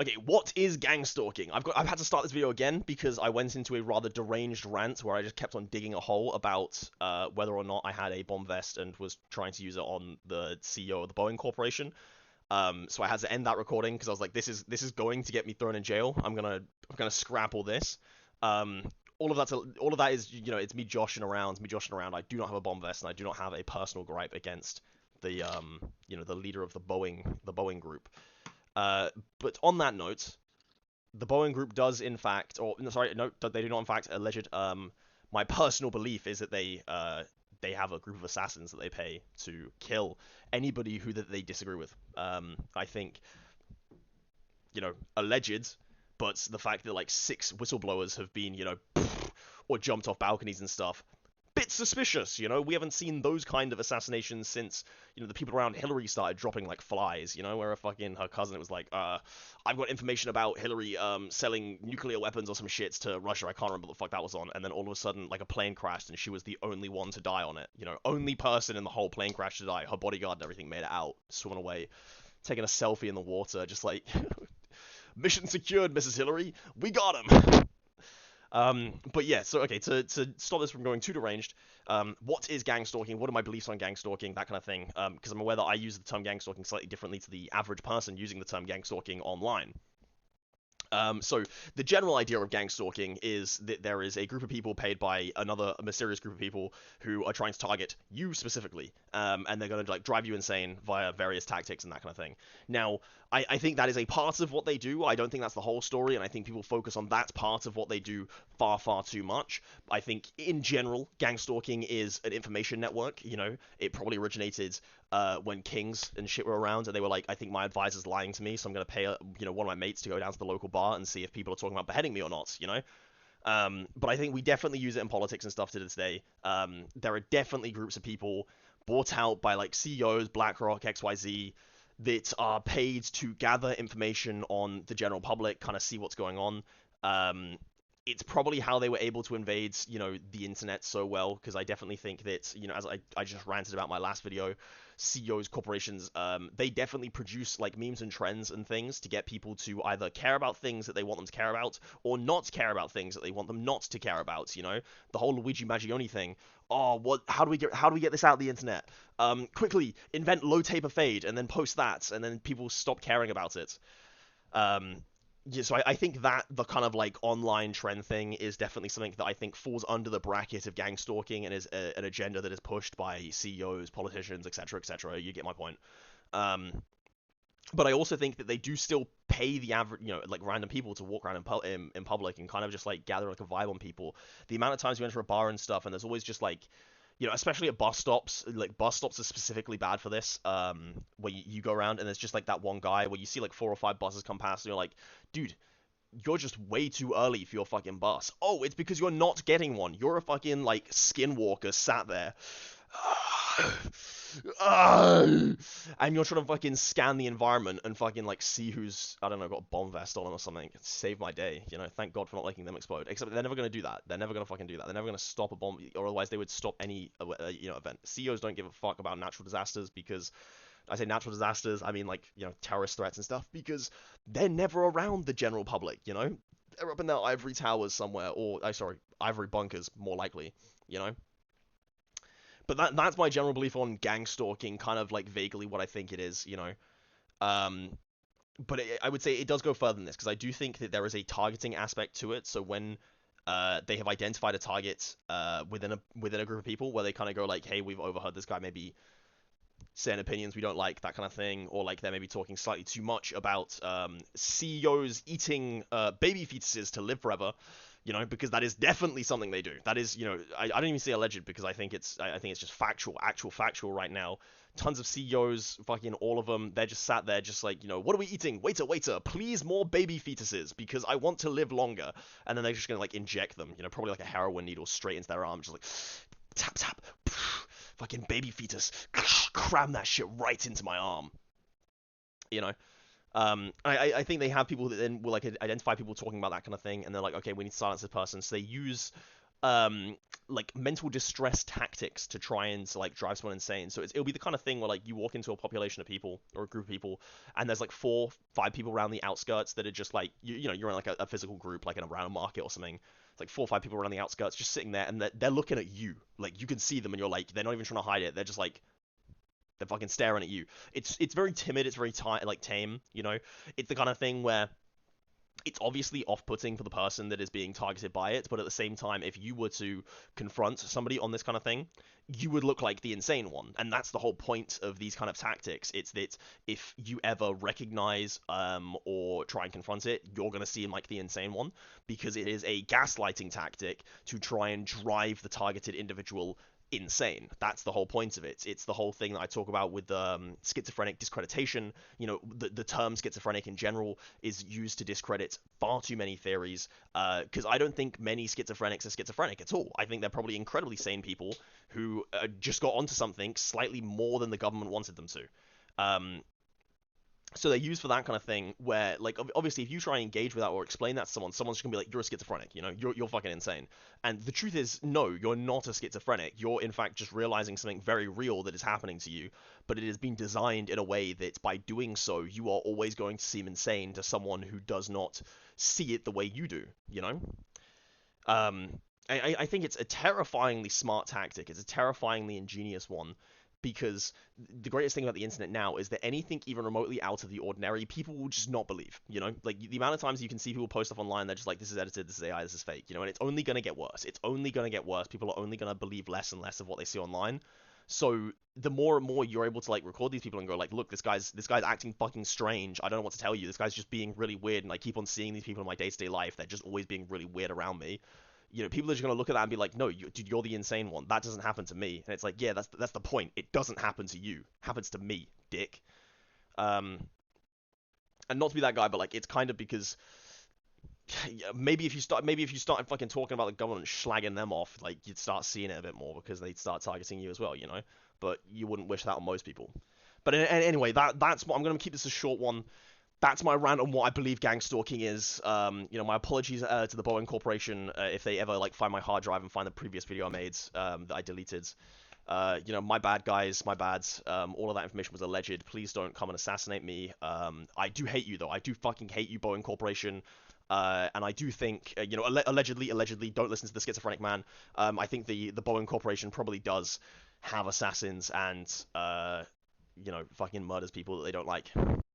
Okay, what is gang stalking? I've had to start this video again because I went into a rather deranged rant where I just kept on digging a hole about whether or not I had a bomb vest and was trying to use it on the CEO of the Boeing Corporation. So I had to end that recording because I was like, this is going to get me thrown in jail. I'm gonna scrap all this. Um, all of that is, it's me joshing around, I do not have a bomb vest, and I do not have a personal gripe against the the leader of the Boeing group. Uh, but on that note, the Boeing group does in fact, or no, sorry, no, they do not in fact alleged. My personal belief is that they have a group of assassins that they pay to kill anybody who that they disagree with. I think alleged, but the fact that like 6 whistleblowers have been or jumped off balconies and stuff, bit suspicious. We haven't seen those kind of assassinations since the people around Hillary started dropping like flies. Where her cousin, it was like, I've got information about Hillary selling nuclear weapons or some shits to Russia. I can't remember what the fuck that was on. And then all of a sudden, like, a plane crashed and she was the only one to die on it. Only person in the whole plane crash to die. Her bodyguard and everything made it out, swimming away, taking a selfie in the water, just like, mission secured, Mrs. Hillary. We got him. But yeah, so okay, to stop this from going too deranged, what is gang stalking? What are my beliefs on gang stalking? That kind of thing. Because I'm aware that I use the term gang stalking slightly differently to the average person using the term gang stalking online. So the general idea of gang stalking is that there is a group of people paid by another mysterious group of people who are trying to target you specifically, and they're going to like drive you insane via various tactics and that kind of thing. Now, I think that is a part of what they do. I don't think that's the whole story, and I think people focus on that part of what they do far, far too much. I think in general, gang stalking is an information network. It probably originated when kings and shit were around, and they were like, I think my advisor's lying to me, so I'm gonna pay one of my mates to go down to the local bar and see if people are talking about beheading me or not. But I think we definitely use it in politics and stuff to this day. There are definitely groups of people bought out by like CEOs, BlackRock, XYZ, that are paid to gather information on the general public, kind of see what's going on. It's probably how they were able to invade, the internet so well, because I definitely think that, as I just ranted about my last video, CEOs, corporations, they definitely produce like memes and trends and things to get people to either care about things that they want them to care about, or not care about things that they want them not to care about. The whole Luigi Magioni thing. Oh, what? How do we get this out of the internet? Quickly invent low taper fade and then post that, and then people stop caring about it. Um, yeah, so I think that the kind of like online trend thing is definitely something that I think falls under the bracket of gang stalking and is an agenda that is pushed by CEOs, politicians, etc., etc. You get my point. Um, but I also think that they do still pay the average, like random people to walk around in public and kind of just like gather like a vibe on people. The amount of times you enter a bar and stuff, and there's always just like especially at bus stops, like bus stops are specifically bad for this. Where you go around and there's just like that one guy where you see like 4 or 5 buses come past, and you're like, dude, you're just way too early for your fucking bus. Oh, it's because you're not getting one. You're a fucking like skinwalker sat there. And you're trying to fucking scan the environment and fucking like see who's, I don't know, got a bomb vest on or something. Save my day. Thank God for not letting them explode. Except they're never gonna do that. They're never gonna fucking do that. They're never gonna stop a bomb, or otherwise they would stop any event. CEOs don't give a fuck about natural disasters because I say natural disasters, I mean like terrorist threats and stuff, because they're never around the general public. They're up in their ivory towers somewhere, or sorry, ivory bunkers more likely. You know. But that's my general belief on gang stalking, kind of like vaguely what I think it is. Um, but I would say it does go further than this because I do think that there is a targeting aspect to it. So when they have identified a target within a group of people, where they kind of go like, hey, we've overheard this guy maybe saying opinions we don't like, that kind of thing, or like they're maybe talking slightly too much about CEOs eating baby fetuses to live forever. Because that is definitely something they do. That is, I don't even say alleged because I think it's just actual factual right now. Tons of CEOs, fucking all of them, they're just sat there just like, what are we eating? Waiter, waiter, please more baby fetuses because I want to live longer. And then they're just gonna like inject them, probably like a heroin needle straight into their arm, just like tap tap, fucking baby fetus, cram that shit right into my arm. You know. I think they have people that then will like identify people talking about that kind of thing, and they're like, okay, we need to silence this person. So they use um like mental distress tactics to try and like drive someone insane. So it'll be the kind of thing where like you walk into a population of people or a group of people, and there's like four, five people around the outskirts that are just like you know you're in like a physical group like in around a market or something. It's like four or five people around the outskirts just sitting there, and they're looking at you. Like you can see them, and you're like they're not even trying to hide it. They're just like they're fucking staring at you. It's very timid. It's very like tame. You know, it's the kind of thing where it's obviously off-putting for the person that is being targeted by it, but at the same time, if you were to confront somebody on this kind of thing, you would look like the insane one. And that's the whole point of these kind of tactics. It's that if you ever recognize or try and confront it, you're going to seem like the insane one, because it is a gaslighting tactic to try and drive the targeted individual insane. That's the whole point of it. It's the whole thing that I talk about with schizophrenic discreditation. You know, the term schizophrenic in general is used to discredit far too many theories, because I don't think many schizophrenics are schizophrenic at all. I think they're probably incredibly sane people who just got onto something slightly more than the government wanted them to. Um, so they're used for that kind of thing where, like, obviously if you try and engage with that or explain that to someone, someone's just gonna be like, you're a schizophrenic, you know, you're fucking insane. And the truth is, no, you're not a schizophrenic. You're in fact just realizing something very real that is happening to you, but it has been designed in a way that by doing so you are always going to seem insane to someone who does not see it the way you do, you know. um, I think it's a terrifyingly smart tactic. It's a terrifyingly ingenious one, because the greatest thing about the internet now is that anything even remotely out of the ordinary, people will just not believe. You know, like the amount of times you can see people post stuff online, they're just like, "This is edited, this is AI, this is fake." You know, and it's only gonna get worse. It's only gonna get worse. People are only gonna believe less and less of what they see online. So the more and more you're able to like record these people and go like, look, this guy's acting fucking strange. I don't know what to tell you. This guy's just being really weird, and I keep on seeing these people in my day-to-day life. They're just always being really weird around me. You know, people are just gonna look at that and be like, no, dude, you're the insane one. That doesn't happen to me. And it's like, yeah, that's the point. It doesn't happen to you. It happens to me, dick. Um, and not to be that guy, but like, it's kind of because maybe if you started fucking talking about the government, slagging them off, like you'd start seeing it a bit more because they'd start targeting you as well, you know. But you wouldn't wish that on most people. But anyway, that's what I'm gonna keep this a short one. That's my rant on what I believe gang stalking is. You know, my apologies to the Boeing Corporation if they ever like find my hard drive and find the previous video I made that I deleted. You know, my bad, guys, my bad. All of that information was alleged. Please don't come and assassinate me. I do hate you though. I do fucking hate you, Boeing Corporation. And I do think, you know, allegedly, don't listen to the schizophrenic man. I think the Boeing Corporation probably does have assassins and, you know, fucking murders people that they don't like.